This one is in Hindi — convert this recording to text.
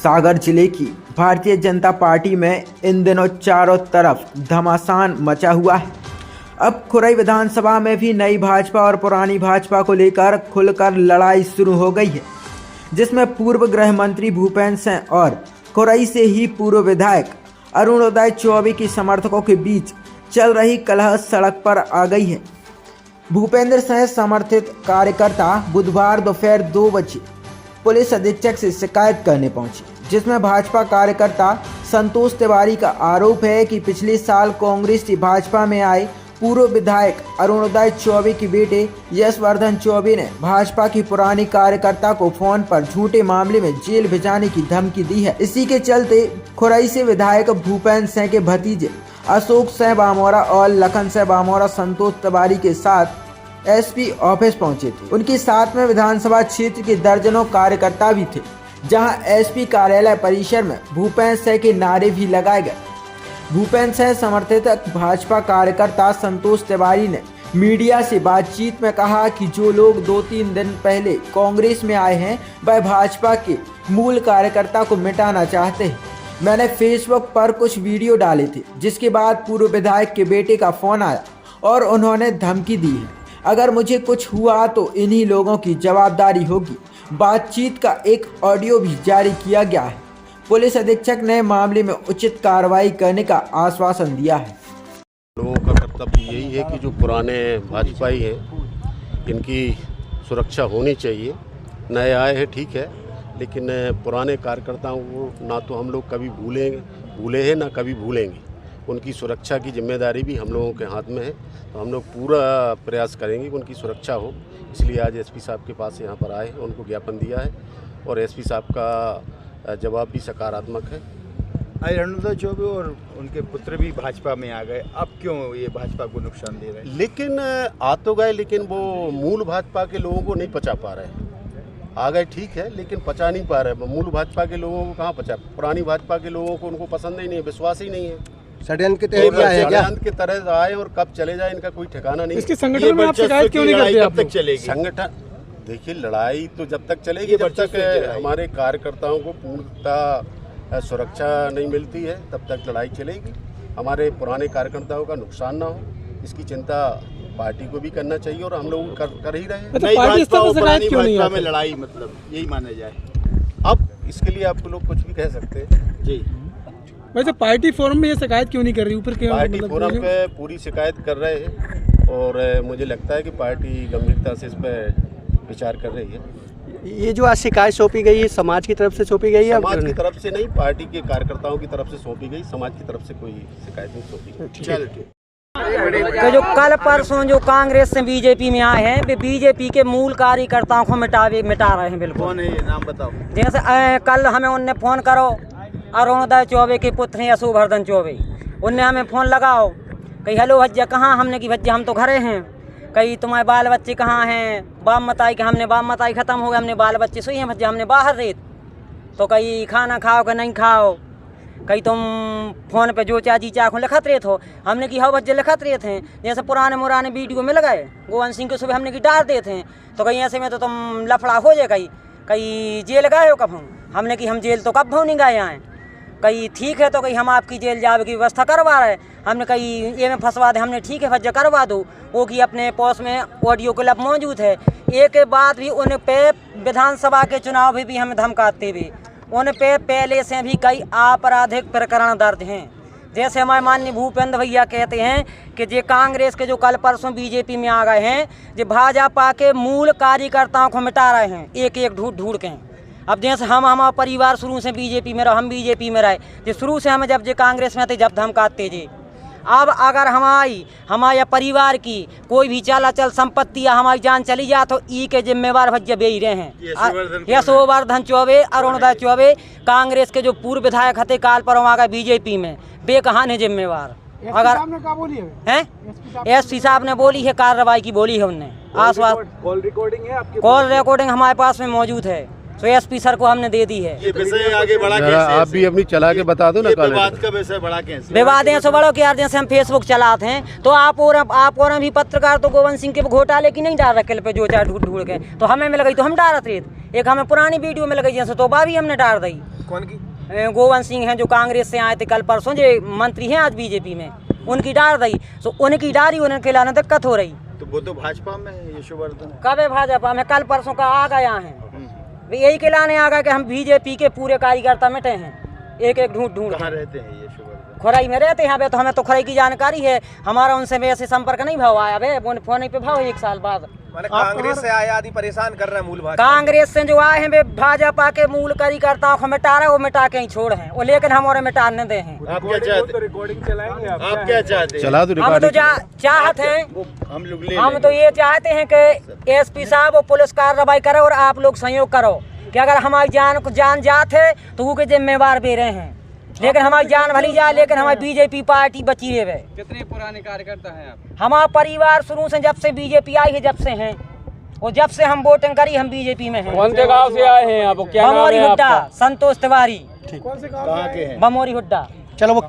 सागर जिले की भारतीय जनता पार्टी में इन दिनों चारों तरफ घमासान मचा हुआ है। अब खुरई विधानसभा में भी नई भाजपा और पुरानी भाजपा को लेकर खुलकर लड़ाई शुरू हो गई है, जिसमें पूर्व गृह मंत्री भूपेंद्र सिंह और खुरई से ही पूर्व विधायक अरुणोदय चौबे के समर्थकों के बीच चल रही कलह सड़क पर आ गई है। भूपेंद्र सिंह समर्थित कार्यकर्ता बुधवार दोपहर 2 बजे पुलिस अधीक्षक से शिकायत करने पहुंचे, जिसमें भाजपा कार्यकर्ता संतोष तिवारी का आरोप है कि पिछले साल कांग्रेस से भाजपा में आए पूर्व विधायक अरुणोदय चौबे के बेटे यशवर्धन चौबे ने भाजपा की पुरानी कार्यकर्ता को फोन पर झूठे मामले में जेल भेजाने की धमकी दी है। इसी के चलते खुरई से विधायक भूपेंद्र सिंह के भतीजे अशोक सिंह बामोरा और लखन सिंह बामोरा संतोष तिवारी के साथ एसपी ऑफिस पहुंचे थे। उनके साथ में विधानसभा क्षेत्र के दर्जनों कार्यकर्ता भी थे, जहां एसपी कार्यालय परिसर में भूपेंद्र सिंह के नारे भी लगाए गए। भूपेंद्र सिंह समर्थित भाजपा कार्यकर्ता संतोष तिवारी ने मीडिया से बातचीत में कहा कि जो लोग 2-3 दिन पहले कांग्रेस में आए हैं वह भाजपा के मूल कार्यकर्ता को मिटाना चाहते हैं। मैंने फेसबुक पर कुछ वीडियो डाले थे, जिसके बाद पूर्व विधायक के बेटे का फोन आया और उन्होंने धमकी दी है, अगर मुझे कुछ हुआ तो इन्हीं लोगों की जवाबदारी होगी। बातचीत का एक ऑडियो भी जारी किया गया है। पुलिस अधीक्षक ने मामले में उचित कार्रवाई करने का आश्वासन दिया है। लोगों का कर्तव्य यही है कि जो पुराने भाजपाई हैं इनकी सुरक्षा होनी चाहिए। नए आए हैं ठीक है, लेकिन पुराने कार्यकर्ताओं को ना तो हम लोग कभी भूले हैं ना कभी भूलेंगे। उनकी सुरक्षा की जिम्मेदारी भी हम लोगों के हाथ में है, तो हम लोग पूरा प्रयास करेंगे कि उनकी सुरक्षा हो। इसलिए आज एसपी साहब के पास यहाँ पर आए, उनको ज्ञापन दिया है और एसपी साहब का जवाब भी सकारात्मक है। अरुणोदय चौबे और उनके पुत्र भी भाजपा में आ गए, अब क्यों ये भाजपा को नुकसान दे रहे हैं? लेकिन आ तो गए, लेकिन वो मूल भाजपा के लोगों को नहीं पचा पा रहे हैं। आ गए ठीक है, लेकिन पचा नहीं पा रहे। मूल भाजपा के लोगों को कहाँ पचा? पुरानी भाजपा के लोगों को उनको पसंद ही नहीं है, विश्वास ही नहीं है। षड्यंत्र के तरह आए और कब चले जाए इनका कोई ठिकाना नहीं। इसके संगठन में आप शिकायत क्यों नहीं करते? कब तक चलेगी संगठन? देखिए, लड़ाई तो जब तक चलेगी जब तक हमारे कार्यकर्ताओं को पूर्णतः सुरक्षा नहीं मिलती है, तब तक लड़ाई चलेगी। हमारे पुराने कार्यकर्ताओं का नुकसान ना हो, इसकी चिंता पार्टी को भी करना चाहिए और हम लोग कर ही रहे हैं। भाजपा में लड़ाई मतलब यही माना जाए। अब इसके लिए आप लोग कुछ भी कह सकते हैं जी। वैसे पार्टी फोरम में ये शिकायत क्यों नहीं कर रही? ऊपर क्यों? पार्टी फोरम पे पूरी शिकायत कर रहे हैं और मुझे लगता है कि पार्टी गंभीरता से इस पर विचार कर रही है। ये जो आज शिकायत सौंपी गई है, समाज की तरफ से सौंपी गई है? समाज की तरफ से नहीं, पार्टी के कार्यकर्ताओं की तरफ से सौंपी गई। समाज की तरफ से कोई शिकायत नहीं सौंपी गई। तो जो कल परसों जो कांग्रेस से बीजेपी में आए हैं, वे बीजेपी के मूल कार्यकर्ताओं को मिटा रहे हैं। बिल्कुल। कौन है ये, नाम बताओ। जैसे कल हमें उनने फ़ोन करो, अरुणोदय चौबे के पुत्र हैं यशवर्धन चौबे, उनने हमें फ़ोन लगाओ, कही हेलो भज्जा कहाँ? हमने कि भज्जा हम तो घरे हैं। कही तुम्हारे बाल बच्चे कहाँ हैं? बाप मताई के हमने बाप मताई ख़त्म हो गए, हमने बाल बच्चे सोई हैं भज्जा, हमने बाहर रहे। तो कही खाना खाओ कि नहीं खाओ? कहीं तुम फ़ोन पे जो चाची चाखों लिखत रहे हो। हमने की हाँ बच्चे लिखत रहे थे, जैसे पुराने मुराने वीडियो मिल गए गोवन सिंह के सुबह हमने की डाल देते हैं। तो कहीं ऐसे में तो तुम लफड़ा हो जाए। कहीं जेल गए हो कब? हमने की हम जेल तो कब भाव नहीं गए आए। कहीं ठीक है, तो कहीं हम आपकी जेल जावे की व्यवस्था करवा रहे। हमने कहीं ये में फंसवा दे, हमने ठीक है भज्जा करवा दो। वो की अपने पोस्ट में ऑडियो क्लिप मौजूद है। एक के बाद भी उन पे विधानसभा के चुनाव भी हमें धमकाते हुए उन पे पहले से भी कई आपराधिक प्रकरण दर्ज हैं। जैसे हमारे माननीय भूपेंद्र भैया कहते हैं कि जे कांग्रेस के जो कल परसों बीजेपी में आ गए हैं, जो भाजपा के मूल कार्यकर्ताओं को मिटा रहे हैं, एक एक ढूंढ के। अब जैसे हमारा परिवार शुरू से बीजेपी में रहा, हम बीजेपी में रहे, जो शुरू से हमें जब जे कांग्रेस में थे जब धमकाते जे। अब अगर हमारे परिवार की कोई भी चल संपत्ति या हमारी जान चली जाए तो ई के जिम्मेवार भज्जे बे ही रहे हैं। यशवर्धन चौबे, अरुणोदय चौबे, कांग्रेस के जो पूर्व विधायक थे काल पर आ गए बीजेपी में, बेकहान है जिम्मेवार। अगर एसपी साहब ने बोली है, कार्रवाई की बोली है उनने। आश्वासन कॉल रिकॉर्डिंग हमारे पास में मौजूद है, तो एसपी सर को हमने दे दी है। ये विषय आगे बढ़ा कैसे? आप भी अपनी चला के बता दो ना। विवाद का विषय बढ़ा कैसे? विवाद ऐसे बड़ो कि यार जैसे हम फेसबुक चलाते हैं तो आप और भी पत्रकार तो गोवन सिंह के घोटाले की नहीं डाल रखे पे जो चाहे ढूंढ के, तो हमें मिल गई तो हम डालते रहे। एक हमें पुरानी वीडियो में लगाई जैसे तो भी हमने डाल दी। कौन की? गोवंश सिंह हैं जो कांग्रेस से आए थे कल परसों, जो मंत्री हैं आज बीजेपी में, उनकी डाल दी। तो उनकी डाली उन्हें खिलाने दिक्कत हो रही। तो वो तो भाजपा में है, यशोवर्धन। कब है भाजपा में? कल परसों का आ गया है, यही खिलाने आ गया कि हम बीजेपी के पूरे कार्यकर्ता मिटे हैं, एक एक ढूंढ ढूंढ। कहाँ रहते हैं यशोवर्धन? खुराई में रहते हैं। तो हमें तो खुराई की जानकारी है, हमारा उनसे वैसे संपर्क नहीं भाव आया बे, फोन पे भाव 1 साल बाद। कांग्रेस से आए आदि परेशान कर रहे हैं मूल भाजपा। कांग्रेस से जो आए हैं वे भाजपा के मूल कार्यकर्ताओं को मिटा रहे, वो मिटा के ही छोड़ हैं वो, लेकिन हम और मिटाने दे हैं। आप क्या चाहते? रिकॉर्डिंग चलाएंगे आप क्या चाहते? चला दो हम तो चाहते हैं, हम तो ये चाहते हैं कि एसपी साहब वो पुलिस कार्रवाई करे और आप लोग सहयोग करो कि अगर हमारी जान जात है तो वो के जिम्मेवार भी रहे हैं, लेकिन हमारी जान भली जाए, लेकिन हमारी बीजेपी पार्टी बची रहे। कितने पुराने कार्यकर्ता हैं आप? हमारा परिवार शुरू से, जब से बीजेपी आई है, जब से हैं, और जब से हम वोटिंग करी हम बीजेपी में हैं। कौन से गांव से आए हैं आप? क्या नाम बमोरी है हुड्डा, आपका? संतोष तिवारी। कहाँ के हैं? बमोरी हुड्डा। चलो वो